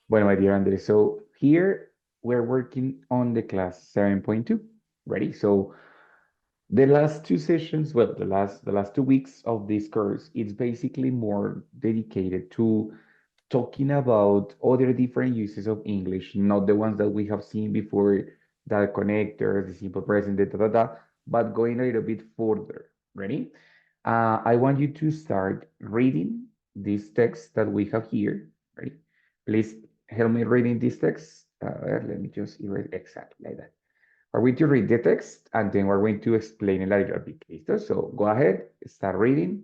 Bueno, my dear Andres, so here we're working on the class 7.2. Ready? So the last two sessions, well, the last 2 weeks of this course, it's basically more dedicated to talking about other different uses of English, not the ones that we have seen before, the connectors, the simple present, but going a little bit further. Ready? I want you to start reading this text that we have here. Ready? Please help me reading this text. Let me just erase exactly like that. We're going to read the text and then we're going to explain it a little bit. Listo? So go ahead, start reading.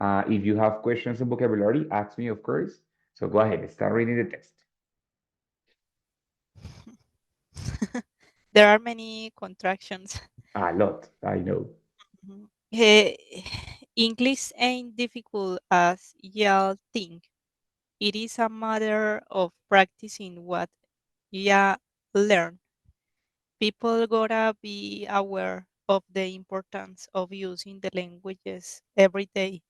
If you have questions on vocabulary, ask me, of course. So go ahead, start reading the text. There are many contractions. A lot, I know. Mhm. Eh, English ain't difficult as y'all think. It is a matter of practicing what ya learn. People gotta be aware of the importance of using the languages every day.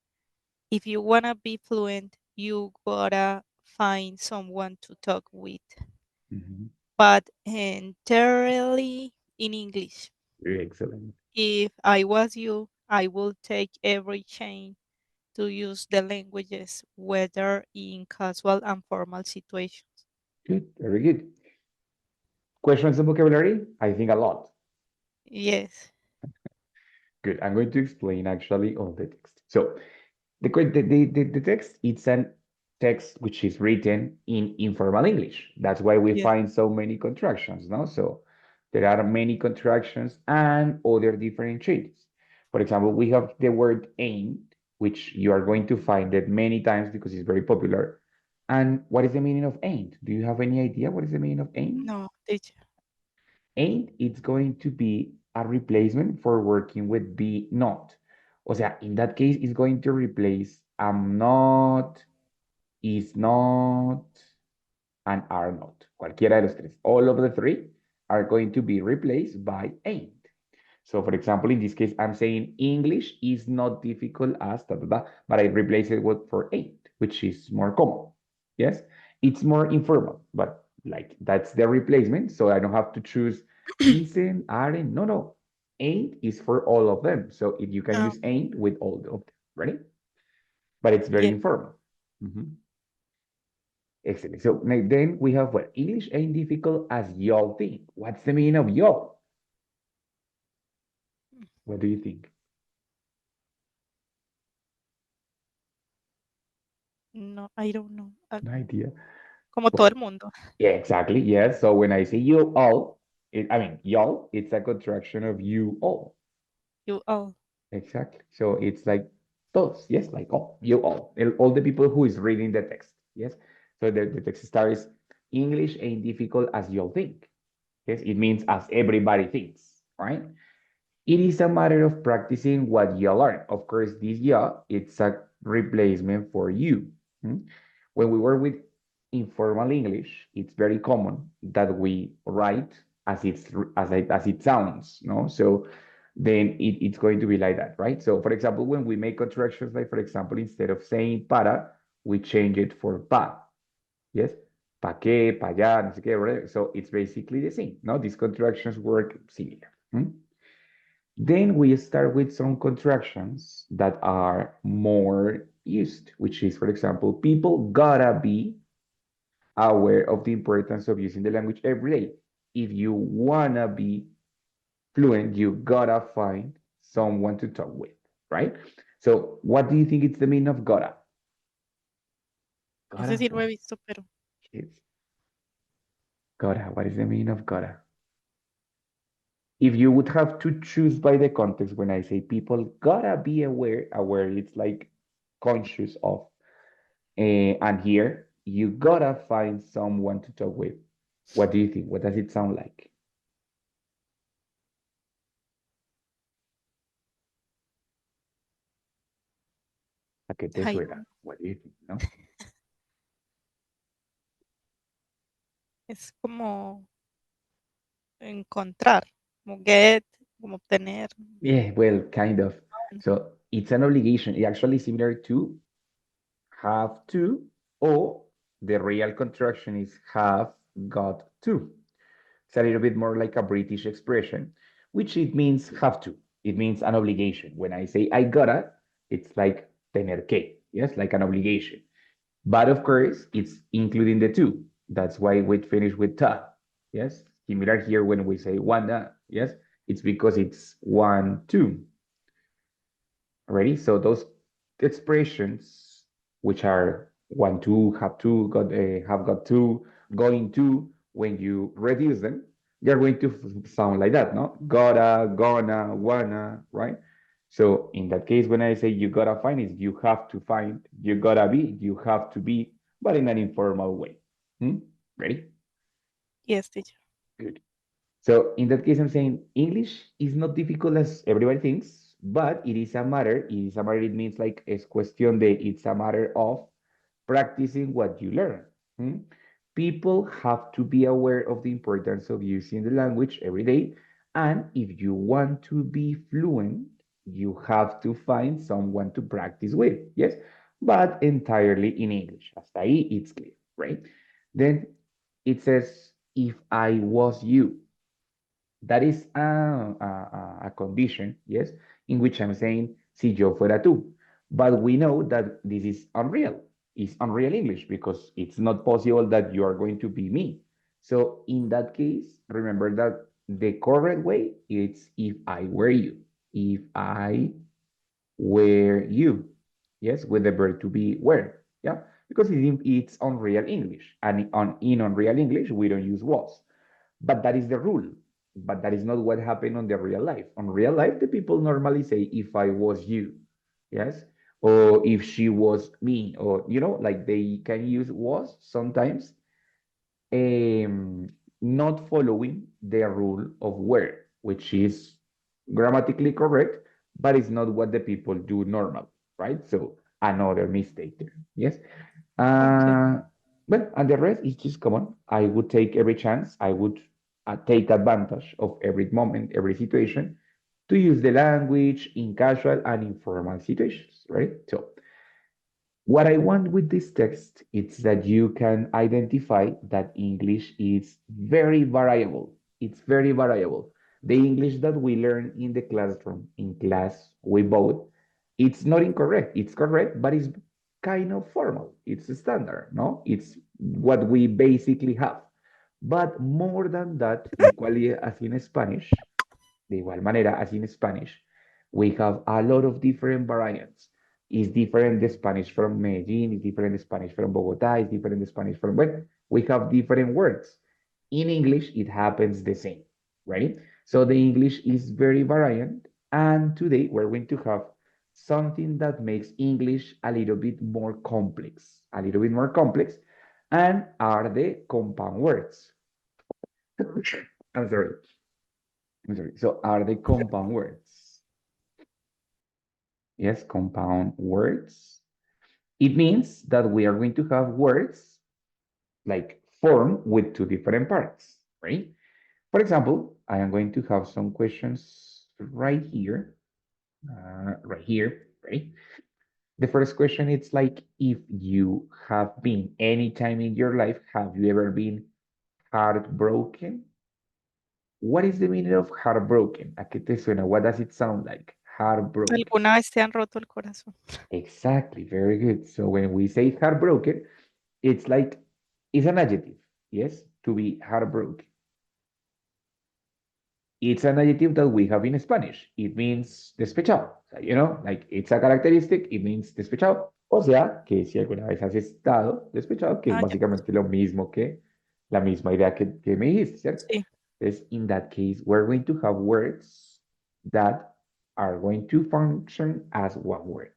If you wanna be fluent, you gotta find someone to talk with, Mhm. but entirely in English. Excellent. If I was you, I would take every chance to use the languages, whether in casual and formal situations. Good, very good. Questions on vocabulary? I think a lot. Yes, Good. I'm going to explain actually all the text. So the text, it's an text which is written in informal English. That's why we yes. find so many contractions, no? So there are many contractions and other different changes. For example, we have the word ain't, which you are going to find it many times because it's very popular. And what is the meaning of ain't? Do you have any idea what is the meaning of ain't? No, teacher. Ain't, it's going to be a replacement for working with be not. O sea, in that case, it's going to replace am not, is not, and are not. Cualquiera de los tres. All of the three are going to be replaced by ain't. So, for example, in this case, I'm saying English is not difficult as da, da, da, but I replace it with for ain't, which is more common. Yes, it's more informal, but like that's the replacement. So I don't have to choose isn't, aren't. No, no. Ain't is for all of them. So if you can use Um, ain't with all of them, right? But it's very yeah. informal. Mhm. Excellent. So then we have what English ain't difficult as y'all think. What's the meaning of y'all? What do you think? No, I don't know. No idea. Como todo el mundo. Yeah, exactly. Yes. So when I say you all, I mean y'all, it's a contraction of you all. You all. Exactly. So it's like todos. Yes, like all, you all the people who is reading the text. Yes. So the text starts English ain't difficult as y'all think. Yes, it means as everybody thinks, right? It is a matter of practicing what you learn. Of course, this yeah, it's a replacement for you. Hmm? When we work with informal English, it's very common that we write as it sounds, no? So then it's going to be like that, right? So for example, when we make contractions, like for example, instead of saying para, we change it for pa. Yes? Pa qué, pa allá, no sé qué, whatever. So it's basically the same, no? These contractions work similar. Hmm? Then we start with some contractions that are more used, which is, for example, people gotta be aware of the importance of using the language every day. If you wanna be fluent, you gotta find someone to talk with, right? So, what do you think it's the meaning of gotta? Ese Gotta, sí lo he what? visto, pero Kids, gotta, what is the meaning of gotta? If you would have to choose by the context when I say people gotta be aware, it's like conscious of. And here, you gotta find someone to talk with. What do you think? What does it sound like? ¿A qué te ay, suena? no. What do you think? No? Es como encontrar, como get, como obtener. Yeah, well, kind of. So it's an obligation. It's actually similar to have to or the real contraction is have got to. It's a little bit more like a British expression, which it means have to. It means an obligation. When I say I gotta, it's like tener que, yes, like an obligation. But of course, it's including the two. That's why we finish with ta, yes. Similar here when we say wanna, yes, it's because it's one, two. Already. So those expressions, which are want to, have got to, going to, when you reduce them, they're going to sound like that, no? Gotta, gonna, wanna, right? So in that case, when I say you gotta find, is you have to find, you gotta be, you have to be, but in an informal way. Hmm? Ready? Yes, teacher. Good. So in that case, I'm saying English is not difficult as everybody thinks, but it is a matter. It is a matter. It means like es cuestión de. It's a matter of practicing what you learn. Hmm? People have to be aware of the importance of using the language every day, and if you want to be fluent, you have to find someone to practice with. Yes, but entirely in English. Hasta ahí, it's clear, right? Then it says, if I was you. That is a condition, yes, in which I'm saying, si yo fuera tú. But we know that this is unreal. It's unreal English because it's not possible that you are going to be me. So in that case, remember that the correct way is if I were you. If I were you. Yes, with the verb to be were. Yeah, because it's unreal English. And in unreal English, we don't use was. But that is the rule. But that is not what happened on the real life. On real life, the people normally say, if I was you, yes, or if she was me, or, like they can use was sometimes, um, not following the rule of were, which is grammatically correct, but it's not what the people do normal, right? So another mistake there. Yes. Okay. Uh, well, and the rest is just common. I would take every chance. I would take advantage of every moment, every situation to use the language in casual and informal situations, right? So what I want with this text is that you can identify that English is very variable. It's very variable. The English that we learn in the classroom, in class, we both, it's not incorrect. It's correct, but it's kind of formal. It's standard, no? It's what we basically have. But more than that, equally as in Spanish, de igual manera, as in Spanish, we have a lot of different variants. It's different the Spanish from Medellin, it's different the Spanish from Bogota, it's different the Spanish from, well, we have different words. In English, it happens the same, right? So the English is very variant. And today we're going to have something that makes English a little bit more complex, a little bit more complex, and are the compound words. I'm sorry. I'm sorry. So are the compound words. Yes, compound words. It means that we are going to have words like form with two different parts, right? For example, I am going to have some questions right here, right? The first question is like, if you have been any time in your life, have you ever been heartbroken? What is the meaning of heartbroken? ¿A qué te suena? What does it sound like? Heartbroken. ¿Alguna vez te han roto el corazón? Exactly, very good. So when we say heartbroken, it's like it's an adjective, yes, to be heartbroken. It's an adjective that we have in Spanish. It means despechado. So, like it's a characteristic, it means despechado. O sea, que si alguna vez has estado despechado, que es Ah, ya. básicamente lo mismo que la misma idea que me dijiste, ¿cierto? Sí. Entonces, in that case, we're going to have words that are going to function as one word.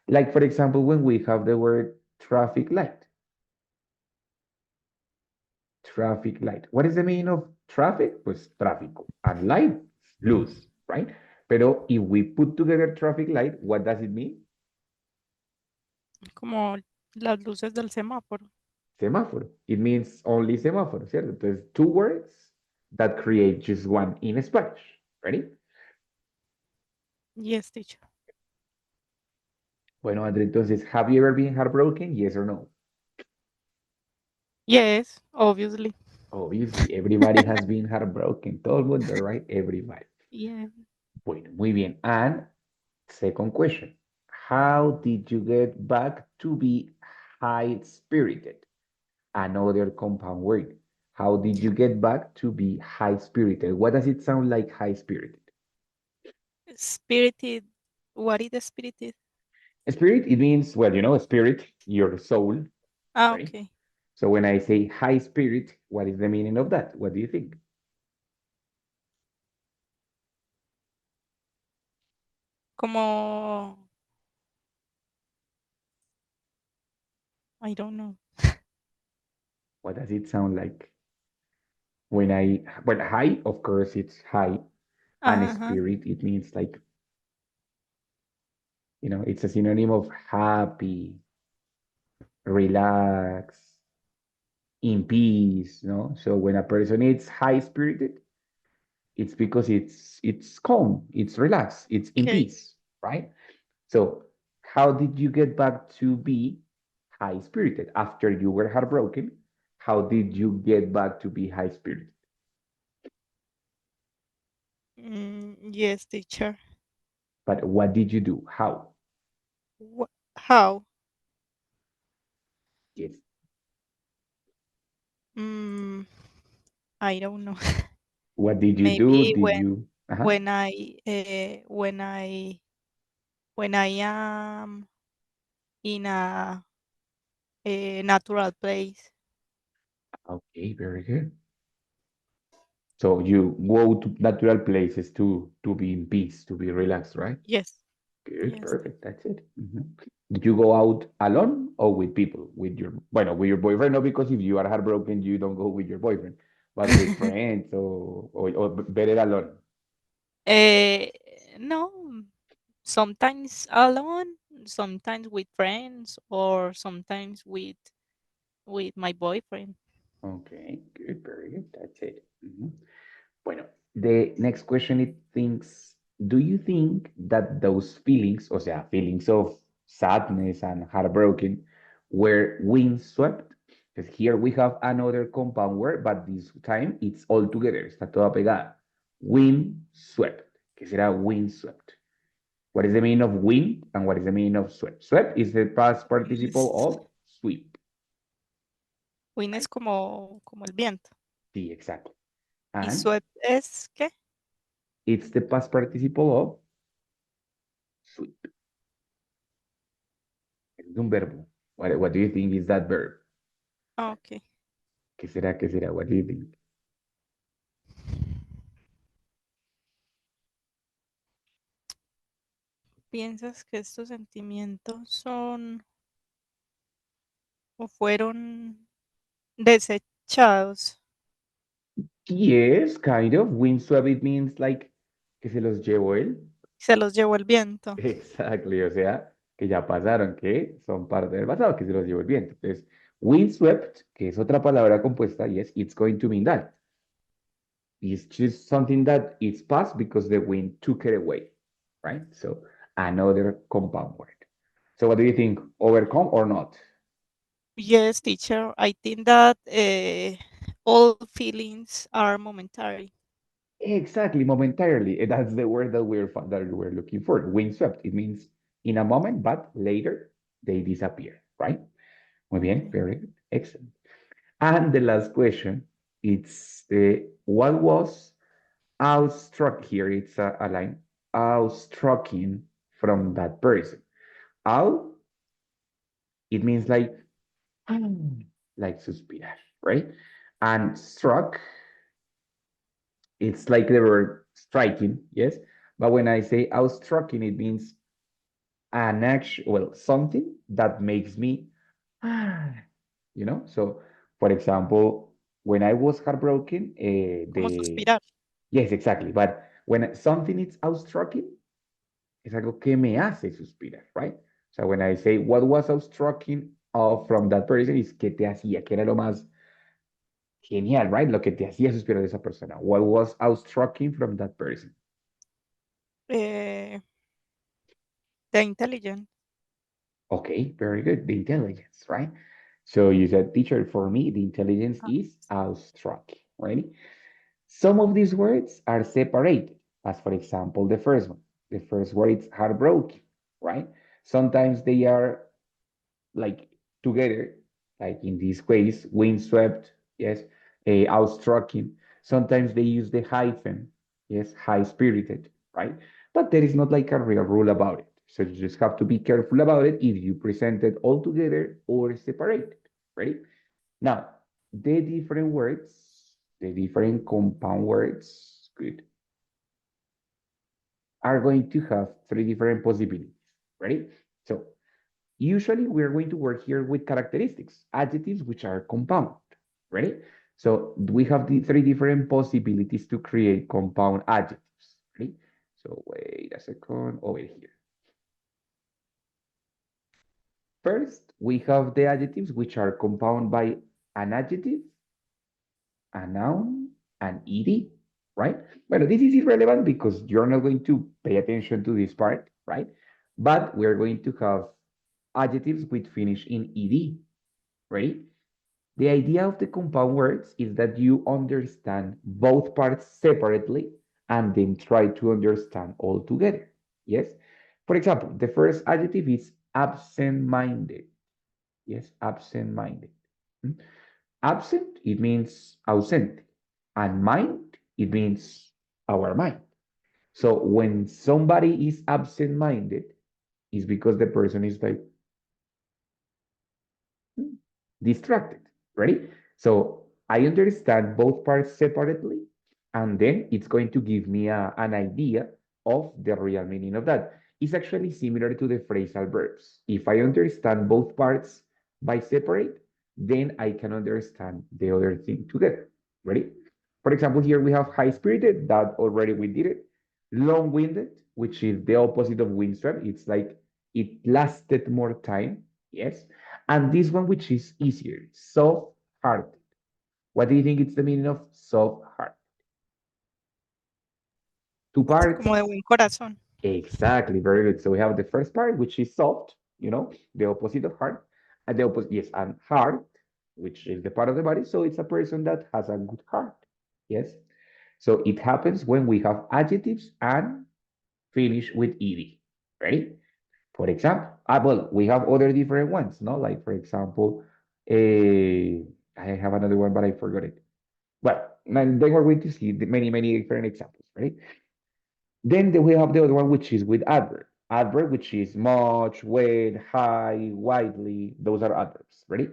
Like, for example, when we have the word traffic light. Traffic light. What is the meaning of traffic? Pues tráfico. And light, luz, right? Pero if we put together traffic light, what does it mean? Como las luces del semáforo. Semáforo. It means only semáforo, ¿cierto? Entonces, two words that create just one in Spanish. Ready? Yes, teacher. Bueno, André, entonces, have you ever been heartbroken? Yes or no? Yes, obviously. Obviously, everybody has been heartbroken. Todo el mundo, right? Everybody. Yeah. Bueno, muy bien. And second question. How did you get back to be high-spirited? Another compound word. How did you get back to be high-spirited? What does it sound like high-spirited? Spirited. What is the spirited? Spirit, it means, well, spirit, your soul, Ah, right? okay. So when I say high spirit, what is the meaning of that? What do you think? Como, I don't know. What does it sound like? Well, high, of course, it's high. And Uh-huh. spirit, it means like, it's a synonym of happy, relax, in peace, no? So when a person is high spirited, it's because it's calm, it's relaxed, it's in Okay. peace, right? So how did you get back to be high spirited after you were heartbroken? How did you get back to be high spirited? Yes, teacher. But what did you do? How? How? Yes. Mm, I don't know. What did you do? Maybe Did you? Uh-huh. when I when I am in a natural place. Okay, very good. So you go to natural places to be in peace, to be relaxed, right? Yes. Good, Yes. perfect. That's it. Did you go out alone or with people? With your boyfriend? No, because if you are heartbroken, you don't go with your boyfriend, but with friends or better alone. Eh, no, sometimes alone, sometimes with friends, or sometimes with my boyfriend. Okay, good, very good. That's it. Bueno, the next question it thinks, do you think that those feelings, o sea, feelings of sadness and heartbroken, were windswept? Because here we have another compound word, but this time it's all together, está toda pegada. Windswept. ¿Qué será windswept? What is the meaning of wind and what is the meaning of swept? Swept is the past participle Es, of sweep, Wind es right? como el viento. Sí, exactly. ¿Y And sweat es qué? it's the past participle of sweep. Es un verbo. What do you think is that verb? Ah, ok. ¿Qué será? ¿Qué será? What do you think? ¿Piensas que estos sentimientos son o fueron desechados? Yes, kind of. Windswept, it means like que se los llevó él. Se los llevó el viento. Exactly, o sea, que ya pasaron, que son parte del pasado, que se los llevó el viento. Entonces, windswept, que es otra palabra compuesta, yes, it's going to mean that. It's just something that it's past because the wind took it away, right? So, another compound word. So, what do you think? Overcome or not? Yes, teacher. I think that all feelings are momentary. Exactly, momentarily. That's the word that we're looking for. Windswept. It means in a moment, but later they disappear, right? Muy bien, Okay. very good. Excellent. And the last question, it's what was outstruck here? It's a line outstrucking from that person. Out, it means like suspirar, right? And struck, it's like the word striking, yes. But when I say outstrucking, it means an action, well, something that makes me, So, for example, when I was heartbroken, Como suspirar. yes, exactly. But when something is outstrucking, es algo que me hace suspirar, right? So when I say what was outstrucking from that person, is que te hacía, que era lo más genial, right? Lo que te hacía suspirar de esa persona. What was outstrucking from that person? Eh, the intelligent. Okay, very good. The intelligence, right? So you said, teacher, for me, the intelligence is abstract, right? Some of these words are separated, as for example, the first one. The first word is heartbroken, right? Sometimes they are like together, like in this case, windswept, yes, outstrucking. Sometimes they use the hyphen, yes, high spirited, right? But there is not like a real rule about it. So you just have to be careful about it if you present it all together or separated, right? Now, the different words, the different compound words, good, are going to have three different possibilities, ready? So usually we're going to work here with characteristics, adjectives which are compound, ready? So we have the three different possibilities to create compound adjectives, ready? So wait a second, over here. First, we have the adjectives which are compound by an adjective, a noun, an ed, right? Well, this is irrelevant because you're not going to pay attention to this part, right? But we're going to have adjectives which finish in ed, right? The idea of the compound words is that you understand both parts separately and then try to understand all together. Yes? For example, the first adjective is absent-minded. Yes, absent-minded. Hmm? Absent, it means ausente. And mind, it means our mind. So when somebody is absent-minded, it's because the person is like distracted. Ready? So I understand both parts separately, and then it's going to give me an idea of the real meaning of that. It's actually similar to the phrasal verbs. If I understand both parts by separate, then I can understand the other thing together. Ready? For example, here we have high-spirited, that already we did it. Long-winded, which is the opposite of windswept. It's like it lasted more time. Yes. And this one, which is easier, soft-hearted. What do you think it's the meaning of soft-heart? Two Como de parts. buen corazón. Exactly, very good. So we have the first part, which is soft, the opposite of hard, and the opposite, yes, and hard, which is the part of the body. So it's a person that has a good heart. Yes. So it happens when we have adjectives and finish with ed. Ready? For example, well, we have other different ones, no? Like for example, I have another one, but I forgot it. Well, and then we're going to see the many different examples, right? Then we have the other one, which is with adverb. Adverb, which is much, with, high, widely. Those are adverbs, ready?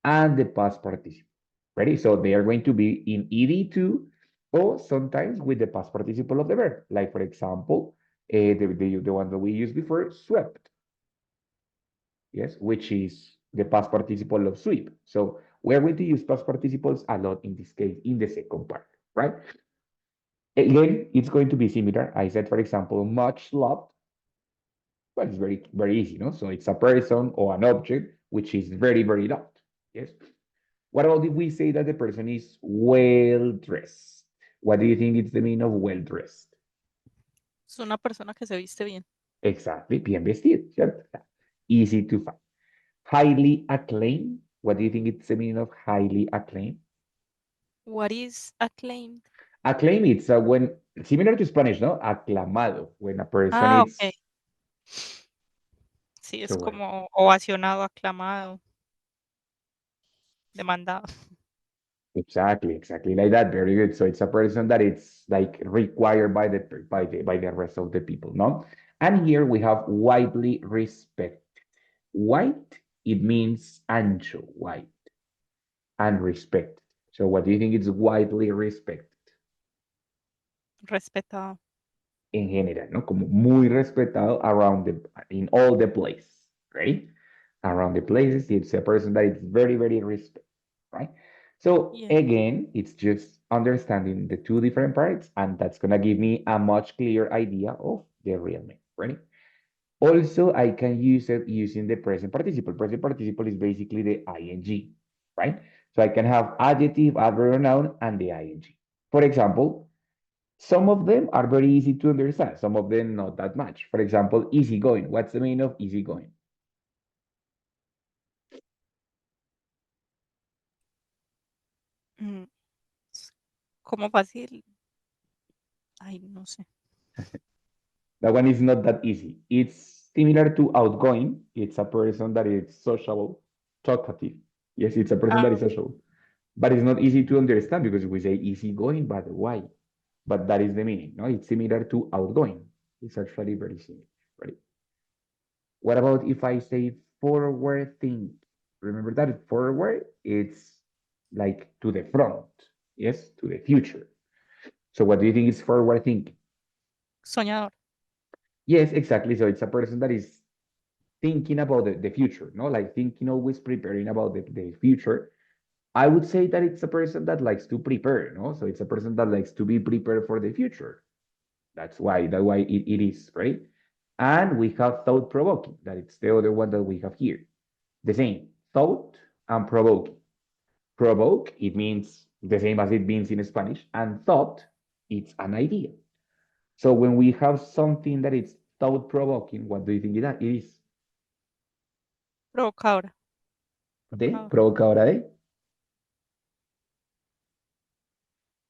And the past participle, ready? So they are going to be in ed2 or sometimes with the past participle of the verb. Like, for example, the one that we used before, swept, yes, which is the past participle of sweep. So we're going to use past participles a lot in this case, in the second part, right? Again, it's going to be similar. I said, for example, much loved, but it's very easy, no? So it's a person or an object which is very loved. Yes. What about if we say that the person is well dressed? What do you think is the meaning of well dressed? Es una persona que se viste bien. Exactly, bien vestido, ¿cierto? Easy to find. Highly acclaimed. What do you think it's the meaning of highly acclaimed? What is acclaimed? Acclaim, it's when similar to Spanish, no? Aclamado, when a person Ah, ok. is Sí, es so well. como ovacionado, aclamado, demandado. Exactly like that. Very good. So it's a person that it's like required by the rest of the people, no? And here we have widely respected. White, it means ancho, white, and respected. So what do you think is widely respected? Respetado. En general, ¿no? Como muy respetado in all the places, right? Around the places, it's a person that is very respected, right? So Yeah. again, it's just understanding the two different parts, and that's gonna give me a much clearer idea of the real name, right? Also, I can use it using the present participle. Present participle is basically the ing, right? So I can have adjective, adverb, noun, and the ing. For example, some of them are very easy to understand, some of them not that much. For example, easygoing. What's the meaning of easygoing? Mm, s- como fácil. Ay, no sé. That one is not that easy. It's similar to outgoing. It's a person that is sociable, talkative. Yes, it's a person that Ah, is social. But it's not easy to understand because we say easygoing, but why? But that is the meaning. No, it's similar to outgoing. It's actually very similar. Right? What about if I say forward think? Remember that forward, it's like to the front, yes, to the future. So what do you think is forward thinking? soñador. Yes, exactly. So it's a person that is thinking about the future, no, like thinking, always preparing about the future. I would say that it's a person that likes to prepare, no? So it's a person that likes to be prepared for the future. That's why it is, right? And we have thought provoking, that it's the other one that we have here. The same, thought and provoking. Provoke, it means the same as it means in Spanish, and thought, it's an idea. So when we have something that is thought provoking, what do you think it is? Provocadora. De Provocador. provocadora de.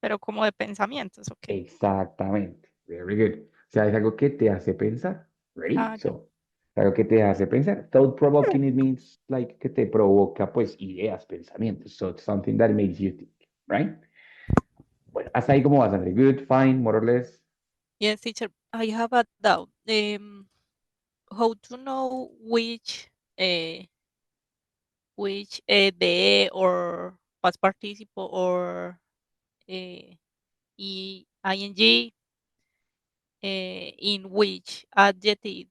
Pero como de pensamientos, ok. Exactamente. Very good. O sea, es algo que te hace pensar. Ready? Ah, ya. So, algo que te hace pensar. Thought provoking, it means like que te provoca pues ideas, pensamientos. So it's something that makes you think, right? Bueno, hasta ahí cómo vas, André. Good, fine, more or less. Yes, teacher. I have a doubt. How to know which de or past participle or ing in which adjective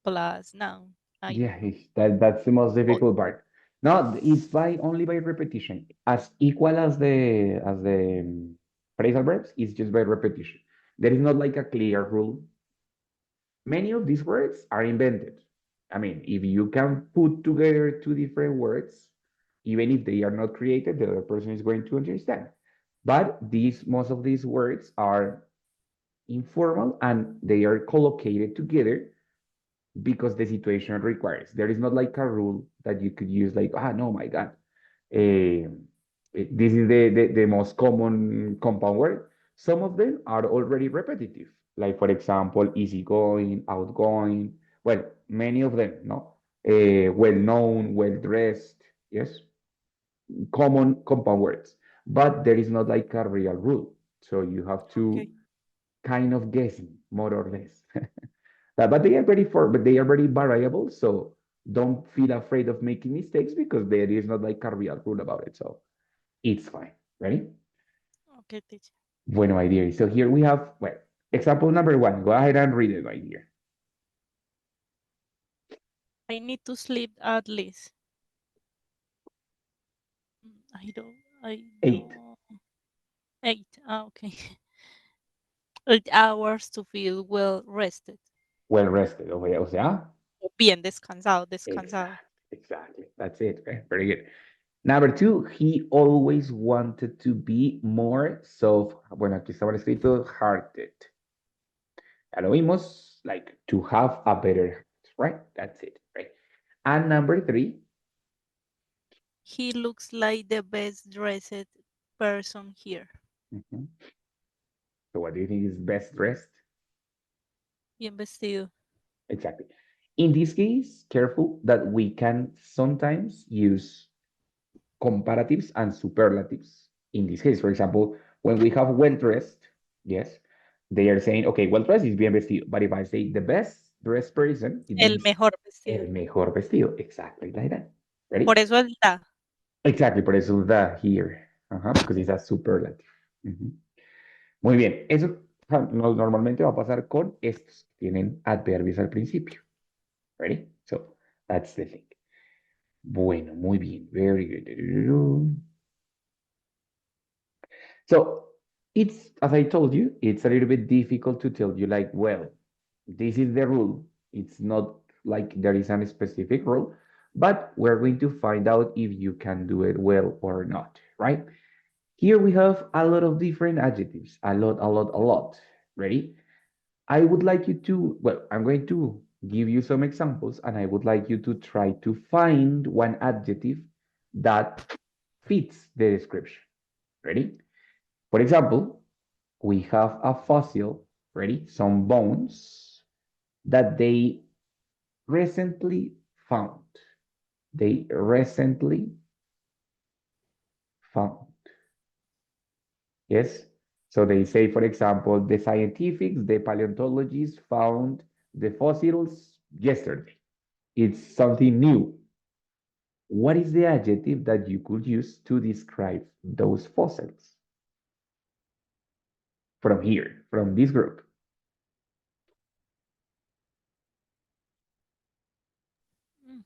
plus noun. I Yeah, don't know. that's the most Oh, difficult part. No, it's by only by repetition. As equal as the phrasal verbs, it's just by repetition. There is not like a clear rule. Many of these words are invented. I mean, if you can put together two different words, even if they are not created, the other person is going to understand. But these most of these words are informal and they are collocated together because the situation requires. There is not like a rule that you could use, like, ah, no, my God, uh, this is the most common compound word. Some of them are already repetitive, like, for example, easygoing, outgoing. Well, many of them, no? Well known, well dressed, yes, common compound words. But there is not like a real rule. So you have to okay. kind of guessing, more or less. But they are very variable. So don't feel afraid of making mistakes because there is not like a real rule about it. So it's fine. Ready? Okay, teacher. Bueno, my dear. So here we have, well, example number one. Go ahead and read it, my dear. I need to sleep at least. I Eight. don't. 8. Ah, okay. 8 hours to feel well rested. Well rested. O sea, O bien descansado, descansado. exactly. That's it. Okay, very good. Number two, he always wanted to be more soft. Bueno, aquí estaba escrito hearted. Ya lo vimos, like to have a better heart, right? That's it, right? And number three, He looks like the best dressed person here. mhm. So what do you think is best dressed? Bien vestido. Exactly. In this case, careful that we can sometimes use comparatives and superlatives. In this case, for example, when we have well dressed, yes, they are saying, okay, well dressed is bien vestido. But if I say the best dressed person, it El means mejor vestido. el mejor vestido. Exactly like that. Ready? Por eso el da. Exactly, por eso the here. Because it's a superlative. Ujú. Muy bien, eso normalmente va a pasar con estos. Tienen adverbios al principio. Ready? So, that's the thing. Bueno, muy bien. Very good. So, it's, as I told you, it's a little bit difficult to tell you, like, well, this is the rule. It's not like there is a specific rule, but we're going to find out if you can do it well or not, right? Here we have a lot of different adjectives. A lot, a lot, a lot. Ready? I would like you to, well, I'm going to give you some examples and I would like you to try to find one adjective that fits the description. Ready? For example, we have a fossil, ready? Some bones that they recently found. They recently found. Yes. So they say, for example, the scientifics, the paleontologists found the fossils yesterday. It's something new. What is the adjective that you could use to describe those fossils from here, from this group? Mm.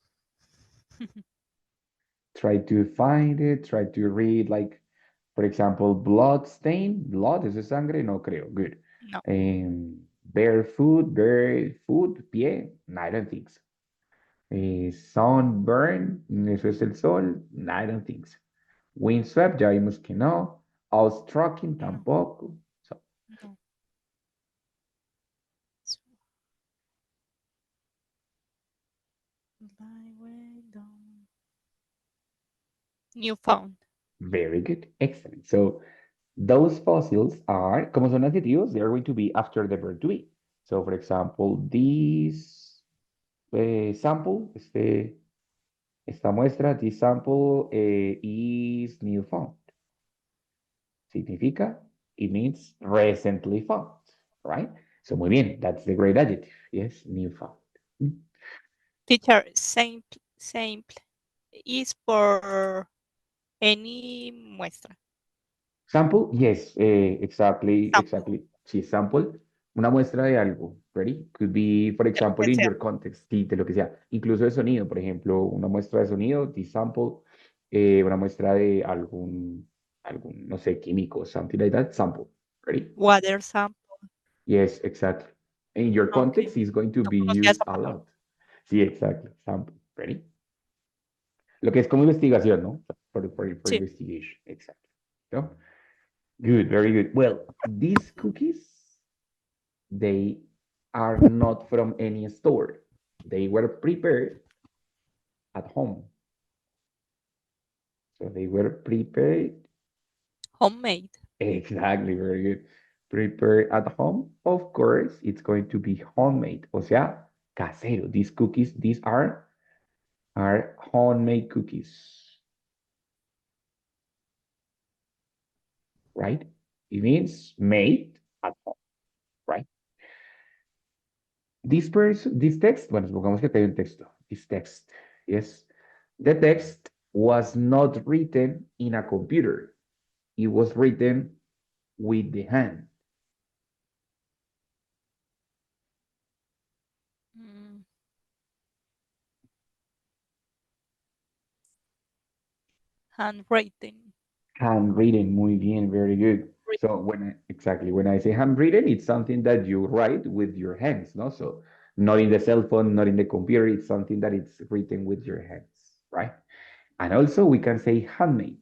Try to find it, try to read, like, for example, blood stain. Blood, ¿eso es sangre? No creo. Good. No, Bare foot, pie. No, I don't think so. Sunburn, eso es el sol. No, I don't think so. Windswept, ya vimos que no. Outstrucking, no, tampoco. So, no. So, lie way down. Newfound. very good. Excellent. So, those fossils are, como son adjetivos, they are going to be after the verb to be. So, for example, this sample, esta muestra, this sample is new found. Significa, it means recently found, right? So, muy bien, that's the great adjective. Yes, new found. Mm. Teacher, sample is for any muestra. Sample, yes, exactly, Sample, exactly. Sí, sample, una muestra de algo, ready? Could be, for de lo example, que in sea. your context, sí, de lo que sea. Incluso de sonido, por ejemplo, una muestra de sonido, the sample, una muestra de algún, no sé, químico, something like that, sample, ready? Water sample. Yes, exactly. In your Ok. context, is going to No be conocía used esa a palabra. lot. Sí, exactly, sample, ready? Lo que es como investigación, ¿no? For Sí. investigation, exactly. ¿No? Good, very good. Well, these cookies, they are not from any store. They were prepared at home. So they were prepared. Homemade. Exactly, very good. Prepared at home. Of course, it's going to be homemade. O sea, casero. These cookies, these are homemade cookies, right? It means made at home, right? This text, bueno, supongamos que hay un texto. This text, yes. The text was not written in a computer. It was written with the hand. Mm, handwriting. Handwritten, muy bien, very good. So Written. exactly, when I say handwritten, it's something that you write with your hands, no? So not in the cell phone, not in the computer, it's something that it's written with your hands, right? And also we can say handmade.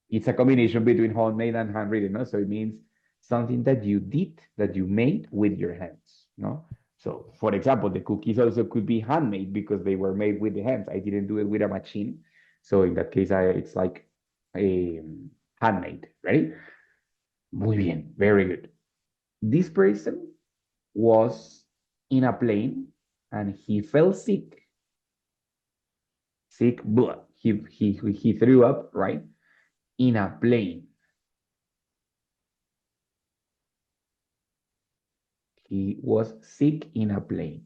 It's a combination between homemade and handwritten, no? So it means something that you did, that you made with your hands, no? So, for example, the cookies also could be handmade because they were made with the hands. I didn't do it with a machine. So in that case, it's like handmade, right? Muy bien, very good. This person was in a plane and he fell sick, sick blood. He threw up, right? In a plane. He was sick in a plane.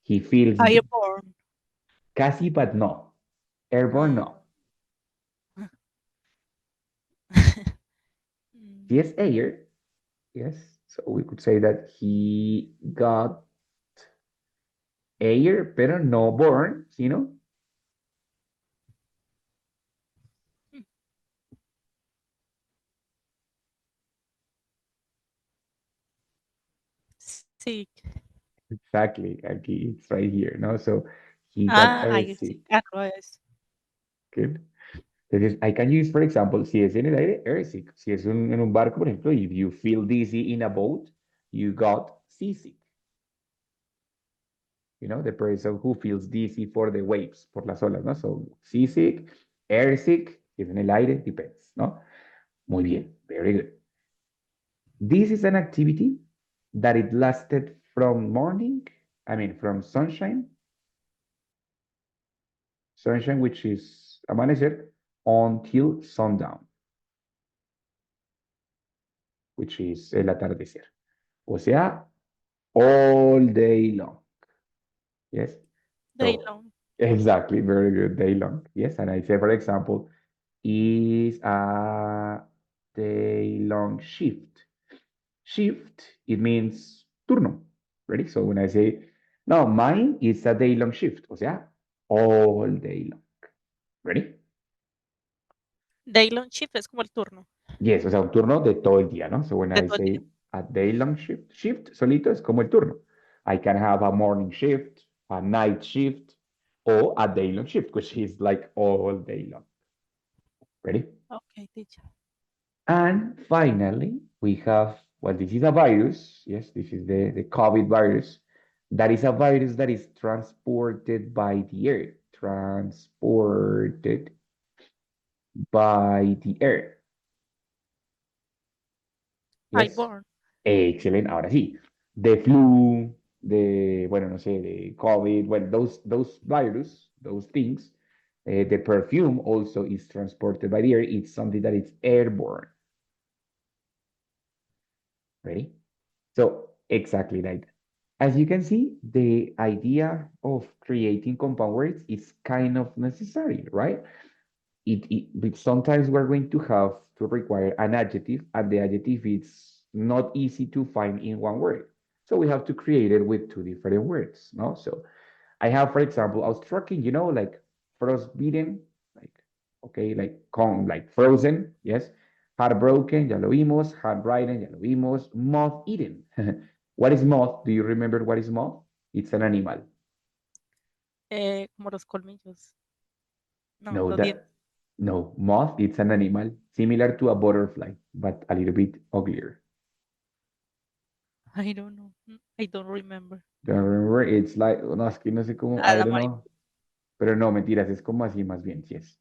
He feels Airborne. casi, but no. Airborne, Ah. no. Mm, Yes, air. Yes. So we could say that he got air, pero no born, you know? mm. Sick. Exactly. Aquí, it's right here, no? So he got Ah, air I see. sick. Ah, no es. Good. Entonces, I can use, for example, si es en el aire, air sick. Si es en un barco, por ejemplo, if you feel dizzy in a boat, you got seasick. The person who feels dizzy for the waves, por las olas, ¿no? So, seasick, airsick, Si es en el aire, depends, ¿no? Muy bien, very good. This is an activity that it lasted from morning, I mean, from sunshine, which is amanecer, until sundown, which is el atardecer. O sea, all day long. Yes. Day So long. exactly, very good, day long. Yes. And I say, for example, is a day long shift. Shift, it means turno. Ready? So when I say, no, mine is a day long shift. O sea, all day long. Ready? Day long shift es como el turno Yes, o sea, un turno de todo el día, ¿no? So when de I todo el día. say a day long shift, shift solito es como el turno. I can have a morning shift, a night shift, or a day long shift, which is like all day long. Ready? Okay, teacher. And finally, we have, well, this is a virus. Yes, this is the COVID virus. That is a virus that is transported by the air. Transported by the air. Yes. Highborn. Excelente. Ahora sí. The flu, the, bueno, no sé, the COVID, well, those virus, those things, the perfume also is transported by the air. It's something that is airborne. Ready? So exactly like that. As you can see, the idea of creating compound words is kind of necessary, right? But sometimes we're going to have to require an adjective, and the adjective is not easy to find in one word. So we have to create it with two different words, no? So I have, for example, outstriking, like frostbitten, like, okay, like frozen, yes. Heartbroken, ya lo vimos. Heartbroken, ya lo vimos. Moth eaten. What is moth? Do you remember what is moth? It's an animal. Como los colmillos. No, No, los dientes. no, moth, it's an animal similar to a butterfly, but a little bit uglier. I don't know. I don't remember. Don't remember, it's like, no, es que no sé cómo, Ah, I la don't mariposa. know, pero no, mentiras, es como así más bien, yes.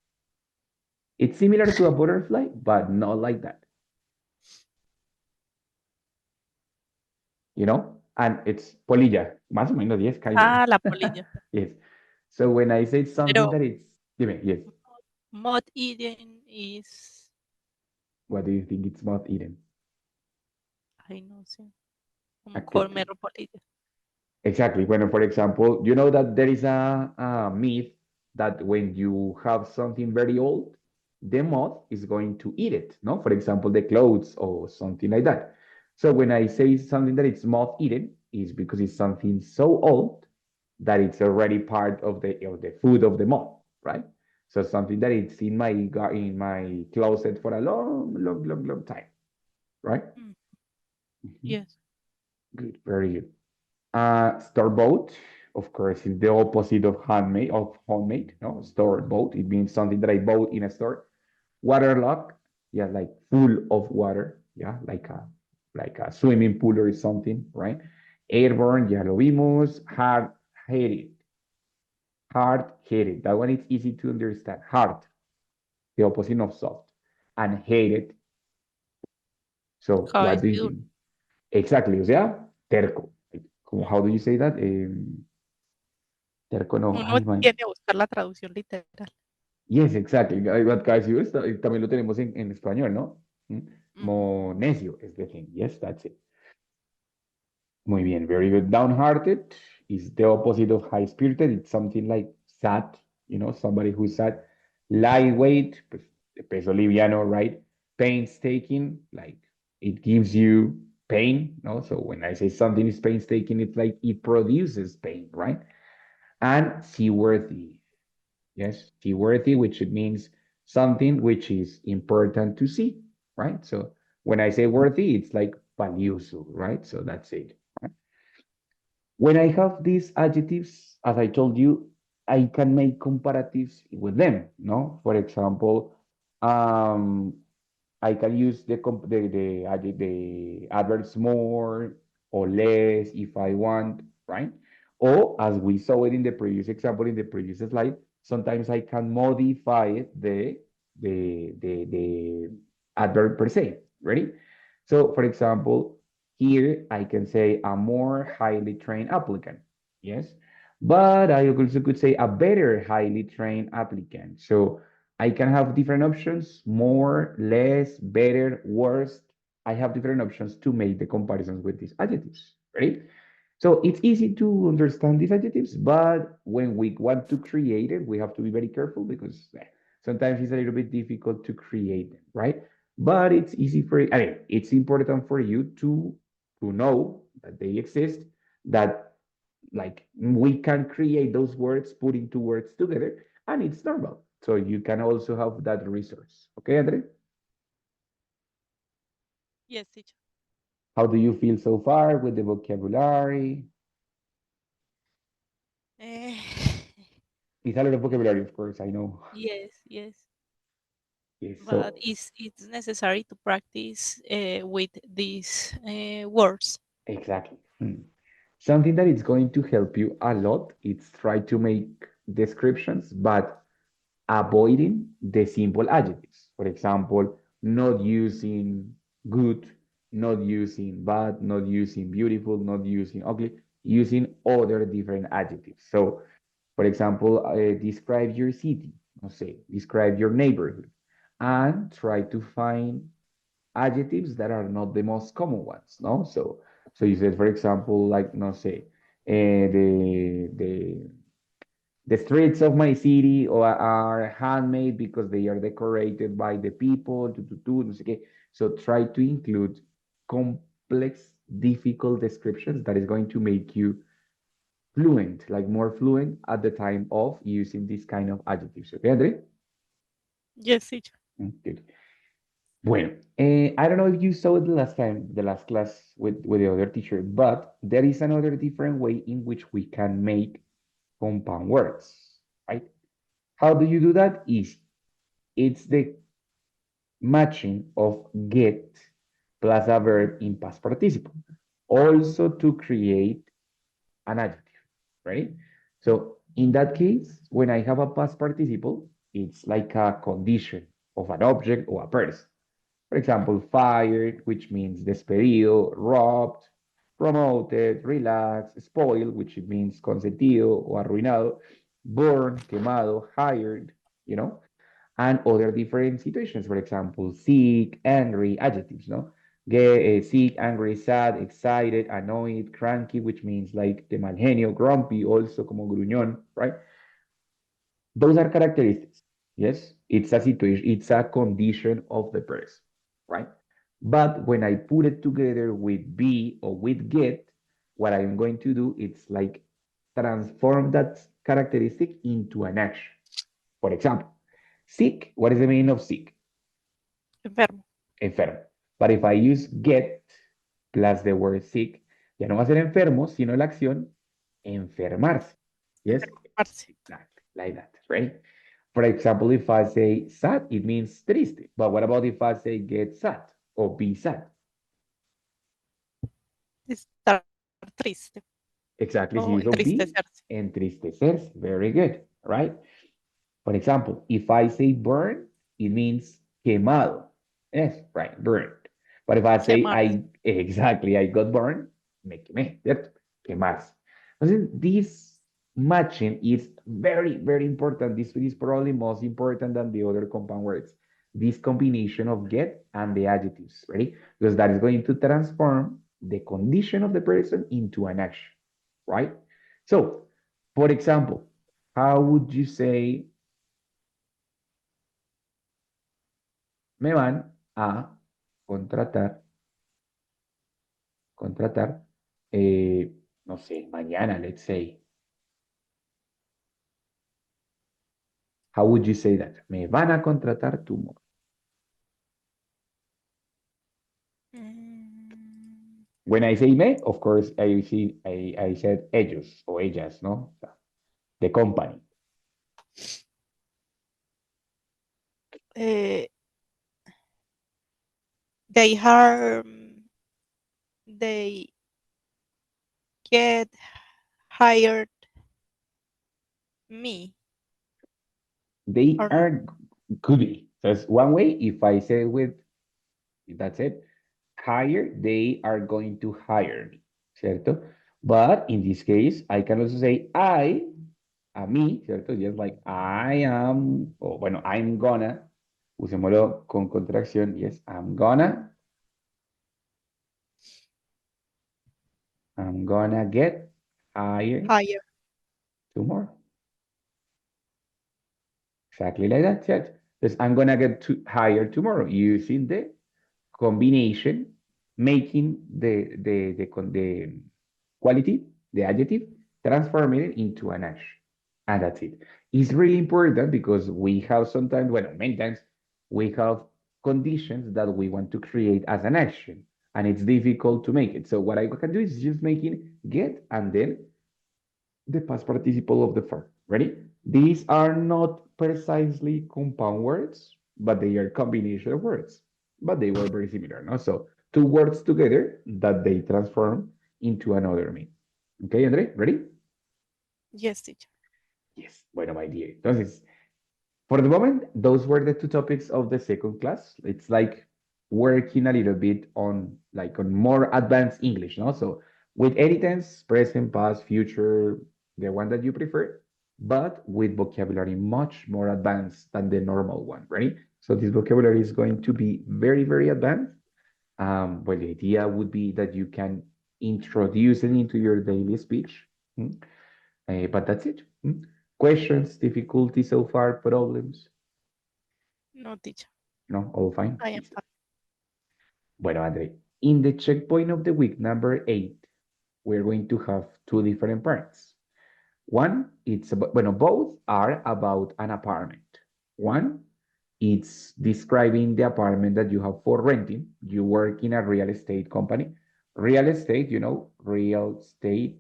It's similar to a butterfly, but not like that, And it's polilla, más o menos, yes, kind of. Ah, la polilla. Yes. So when I say something Pero that it's, dime, yes, moth eating is, what do you think it's moth eaten? ay, no sé, como Activity. comer polilla. Exactly. Bueno, for example, you know that there is a myth that when you have something very old, the moth is going to eat it, no? For example, the clothes or something like that. So when I say something that it's moth eaten, is because it's something so old that it's already part of the food of the moth, right? So something that it's in my closet for a long, long, long, long time, right? Mm, Mhm. yes. Good, very good. Store-bought, of course, is the opposite of homemade. No, store-bought. It means something that I bought in a store. Waterlogged, yeah, like full of water, yeah, like a swimming pool or something, right? Airborne, ya lo vimos. Hard-headed, hard-headed. That one is easy to understand. Hard, the opposite of soft, and hated. So, what do you Cabeza think? Exactly, o sea, terco. How do you say that? Terco no, Uno ay, man. tiene que buscar la traducción literal. Yes, exactly. What guys use, también lo tenemos en español, ¿no? Como Mm, necio es the thing. Yes, that's it. Muy bien, very good. Downhearted is the opposite of high-spirited. It's something like sad, somebody who's sad. Lightweight, pues, de peso liviano, right? Painstaking, like it gives you pain, no? So when I say something is painstaking, it's like it produces pain, right? And seaworthy. Yes, seaworthy, which it means something which is important to see, right? So when I say worthy, it's like valioso, right? So that's it. Right? When I have these adjectives, as I told you, I can make comparatives with them, no? For example, um, I can use the adverbs more or less if I want, right? Or as we saw it in the previous example, in the previous slide, sometimes I can modify the adverb per se. Ready? So, for example, here I can say a more highly trained applicant. Yes. But I also could say a better highly trained applicant. So I can have different options, more, less, better, worse. I have different options to make the comparisons with these adjectives. Ready? So it's easy to understand these adjectives, but when we want to create it, we have to be very careful because sometimes it's a little bit difficult to create them, right? But it's easy for, I mean, it's important for you to know that they exist, that like we can create those words, putting two words together, and it's normal. So you can also have that resource. Okay, Andre? Yes, teacher. How do you feel so far with the vocabulary? Eh, It's a lot of uh, vocabulary, of course, I know. yes, yes. Yes, But so it's necessary to practice with these words. exactly. Something that is going to help you a lot is try to make descriptions, but avoiding the simple adjectives. For example, not using good, not using bad, not using beautiful, not using ugly, using other different adjectives. So, for example, describe your city, let's say, describe your neighborhood, and try to find adjectives that are not the most common ones, no? So you said, for example, like, no say, the streets of my city are handmade because they are decorated by the people, no sé qué. So try to include complex, difficult descriptions that is going to make you fluent, like more fluent at the time of using this kind of adjectives. Okay, Andre? Yes, teacher. Good. Bueno, I don't know if you saw it the last time, the last class with the other teacher, but there is another different way in which we can make compound words, right? How do you do that? Easy. It's the matching of get plus a verb in past participle. Also to create an adjective, right? So in that case, when I have a past participle, it's like a condition of an object or a person. For example, fired, which means despedido, robbed, promoted, relaxed, spoiled, which means consentido or arruinado, burned, quemado, hired, you know, and other different situations. For example, sick, angry, adjectives, no? Get sick, angry, sad, excited, annoyed, cranky, which means like de mal genio, grumpy, also como gruñón, right? Those are characteristics. Yes, it's a situation, it's a condition of the person, right? But when I put it together with be or with get, what I'm going to do is like transform that characteristic into an action. For example, sick, what is the meaning of sick? Enfermo. Enfermo. But if I use get plus the word sick, ya no va a ser enfermo, sino la acción enfermarse. Yes, Enfermarse. exactly, like that, right? For example, if I say sad, it means triste. But what about if I say get sad or be sad? Estar triste Exactly, o si uso be, entristecerse. entristecerse. Very good, right? For example, if I say burn, it means quemado. Yes, right, burned. But if I say Quemarse. I exactly I got burned, me quemé, ¿cierto? Quemarse. Entonces, this matching is very, very important. This is probably most important than the other compound words. This combination of get and the adjectives, ready? Because that is going to transform the condition of the person into an action, right? So, for example, how would you say me van a contratar, contratar, no sé, mañana, let's say. How would you say that? Me van a contratar tomorrow. Mm, When I say me, of course, I said ellos o ellas, ¿no? The company. eh, they harm. They get hired me They or no? are, could be. So it's one way. If I say with, that's it, hire, they are going to hire me, ¿cierto? But in this case, I can also say I, a mí, ¿cierto? Just like I am, o bueno, I'm gonna, usémoslo con contracción, yes, I'm gonna get hired Higher. tomorrow. Exactly like that, yes. Because I'm gonna get hired tomorrow using the combination, making the quality, the adjective, transforming it into an action. And that's it. It's really important because we have sometimes, well, many times, we have conditions that we want to create as an action, and it's difficult to make it. So what I can do is just making get and then the past participle of the verb. Ready? These are not precisely compound words, but they are combination of words. But they were very similar, no? So two words together that they transform into another meaning. Okay, Andre, ready? Yes, teacher. Yes. Bueno, my dear. Entonces, for the moment, those were the two topics of the second class. It's like working a little bit on like on more advanced English, no? So with any tense, present, past, future, the one that you prefer, but with vocabulary much more advanced than the normal one, right? So this vocabulary is going to be very, very advanced. Well, the idea would be that you can introduce it into your daily speech. Mm. But that's it. Mm. Questions, difficulties so far, problems? No, teacher. No, all fine. I am Listo. fine. Bueno, Andre, in the checkpoint of the week number 8, we're going to have two different parts. One, it's about, bueno, both are about an apartment. One, it's describing the apartment that you have for renting. You work in a real estate company. Real estate, real estate.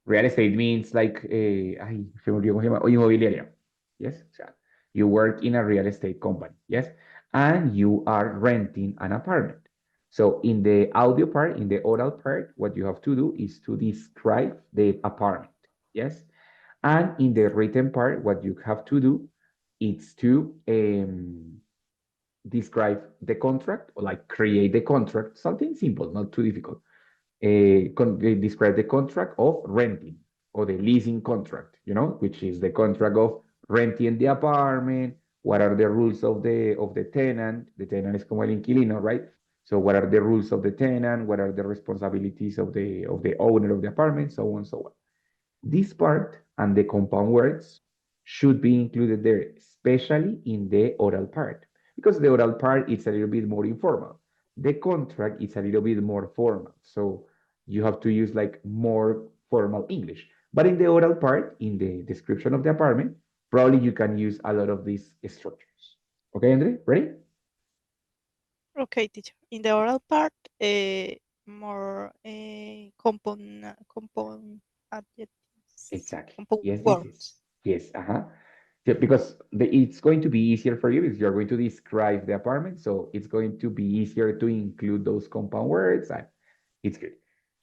Real estate means like, ay, se me olvidó cómo se llama, o inmobiliaria. Yes, o sea, you work in a real estate company. Yes, and you are renting an apartment. So in the audio part, in the oral part, what you have to do is to describe the apartment. Yes, and in the written part, what you have to do is to describe the contract or like create the contract, something simple, not too difficult. They describe the contract of renting or the leasing contract, which is the contract of renting the apartment. What are the rules of the tenant? The tenant is como el inquilino, right? So what are the rules of the tenant? What are the responsibilities of the owner of the apartment? So on, so on. This part and the compound words should be included there, especially in the oral part, because the oral part is a little bit more informal. The contract is a little bit more formal, so you have to use like more formal English. But in the oral part, in the description of the apartment, probably you can use a lot of these structures. Okay, Andre, ready? Okay, teacher. In the oral part, more compound adjectives, Exactly. compound Yes, yes, words. yes. Yes, uh-huh. Yeah, because it's going to be easier for you if you're going to describe the apartment. So it's going to be easier to include those compound words. And it's good.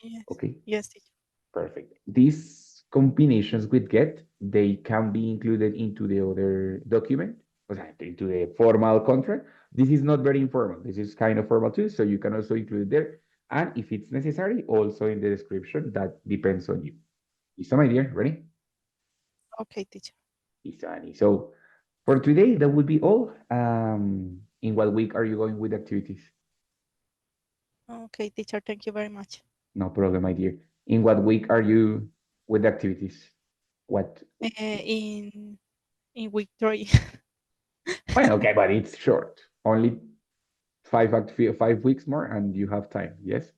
Yes. Okay, Yes, teacher. perfect. These combinations with get, they can be included into the other document, o sea, into the formal contract. This is not very informal. This is kind of formal too. So you can also include it there. And if it's necessary, also in the description, that depends on you. Is my dear? Ready? Okay, teacher. Isani. So for today, that would be all. In what week are you going with activities? Okay, teacher. Thank you very much. No problem, my dear. In what week are you with activities? What? In week 3. Well, okay, but it's short. Only 5 weeks more, and you have time. Yes.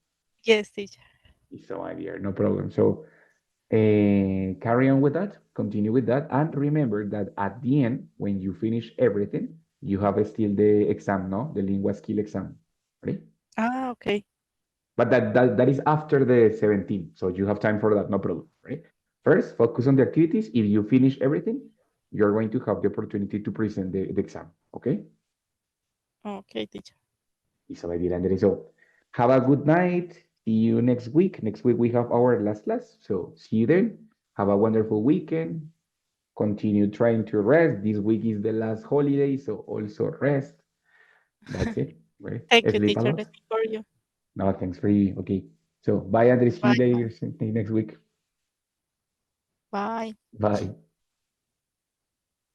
Yes, teacher. So, my dear, no problem. So, carry on with that. Continue with that, and remember that at the end, when you finish everything, you have still the exam, no, the lingua skill exam. Ready? Ah, okay. But that is after the 17th, so you have time for that, no problem, right? First, focus on the activities. If you finish everything, you're going to have the opportunity to present the exam, okay? Okay, teacher. Isabel Andre. So have a good night. See you next week. Next week we have our last class. So see you then. Have a wonderful weekend. continue trying to rest. This week is the last holiday, so also rest. That's it. Right? Thank you, Sleep a teacher. lot. Thank you for you. No, thanks for you. Okay. So bye, Andres. See you Bye. later next week. Bye. Bye.